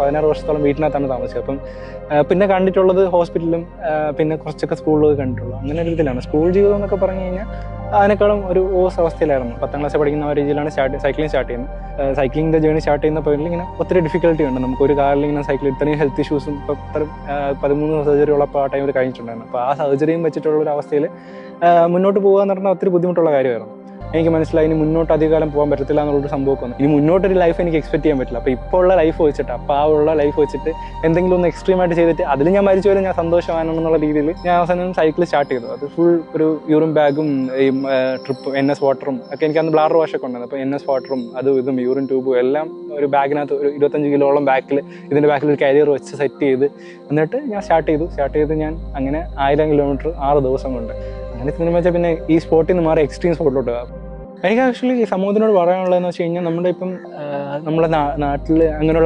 16 വർഷത്തോളം വീട്ടിനകത്താണ് താമസിച്ചത്. അപ്പം പിന്നെ കണ്ടിട്ടുള്ളത് ഹോസ്പിറ്റലും പിന്നെ കുറച്ചൊക്കെ സ്കൂളിലൊക്കെ കണ്ടിട്ടുള്ളൂ. അങ്ങനെ ഒരു ഇതിലാണ് സ്കൂൾ ജീവിതം എന്നൊക്കെ പറഞ്ഞു കഴിഞ്ഞാൽ അതിനേക്കാളും ഒരു ഓസ് അവസ്ഥയിലായിരുന്നു. 10ാം ക്ലാസ് പഠിക്കുന്ന ആ രീതിയിലാണ് സൈക്ലിംഗ് സ്റ്റാർട്ട് ചെയ്യുന്നത്. സൈക്ലിങ്ങിൻ്റെ ജേണി സ്റ്റാർട്ട് ചെയ്യുന്ന പോയിന്റിൽ ഇങ്ങനെ ഒത്തിരി ഡിഫിക്കൽട്ടി ഉണ്ട്. നമുക്ക് ഒരു കാറിൽ ഇങ്ങനെ സൈക്കിൾ ഇത്രയും ഹെൽത്ത് ഇഷ്യൂസും ഇപ്പോൾ 13 സർജറി ഉള്ളപ്പോൾ ആ ടൈമിൽ കഴിഞ്ഞിട്ടുണ്ടായിരുന്നു. അപ്പോൾ ആ സർജറിയും വെച്ചിട്ടുള്ള ഒരു അവസ്ഥയിൽ മുന്നോട്ട് പോകുക എന്ന് പറഞ്ഞാൽ ഒത്തിരി ബുദ്ധിമുട്ടുള്ള കാര്യമായിരുന്നു. എനിക്ക് മനസ്സിലായി ഇനി മുന്നോട്ട് അധികകാലം പോകാൻ പറ്റത്തില്ല എന്നുള്ളൊരു സംഭവമൊക്കെ വന്നു. ഇനി മുന്നോട്ടൊരു ലൈഫ് എനിക്ക് എക്സ്പെക്ട് ചെയ്യാൻ പറ്റില്ല. അപ്പോൾ ഇപ്പോൾ ഉള്ള ലൈഫ് വെച്ചിട്ട് ലൈഫ് വെച്ചിട്ട് എന്തെങ്കിലും ഒന്ന് എക്സ്ട്രീമായിട്ട് ചെയ്തിട്ട് അതിൽ ഞാൻ മരിച്ചു വരെ ഞാൻ സന്തോഷമാണെന്നുള്ള രീതിയിൽ ഞാൻ അവസാനം സൈക്കിൾ സ്റ്റാർട്ട് ചെയ്തു. അത് ഫുൾ ഒരു യൂറിൻ ബാഗും ഈ ട്രിപ്പ് NS വാട്ടറും ഒക്കെ എനിക്ക് അന്ന് ബ്ലാഡർ വാഷൊക്കെ ഉണ്ടായിരുന്നു. അപ്പോൾ NS വാട്ടറും അതും ഇതും യൂറിൻ ട്യൂബും എല്ലാം ഒരു ബാഗിനകത്ത് ഒരു 25 കിലോളം ഇതിൻ്റെ ബാക്കിൽ ഒരു കാരിയർ വെച്ച് സെറ്റ് ചെയ്ത് എന്നിട്ട് ഞാൻ സ്റ്റാർട്ട് ചെയ്ത് ഞാൻ അങ്ങനെ 1000 കിലോമീറ്റർ 6 ദിവസം കൊണ്ട് അങ്ങനെ സിനിമ വെച്ചാൽ പിന്നെ ഈ സ്പോട്ടിൽ നിന്ന് മാറി എക്സ്ട്രീം സ്പോട്ടിലോട്ട് പോകാം. എനിക്ക് ആക്ച്വലി ഈ സമൂഹത്തിനോട് പറയാനുള്ളതെന്ന് വെച്ച് കഴിഞ്ഞാൽ നമ്മുടെ നാട്ടിൽ അങ്ങനെയുള്ള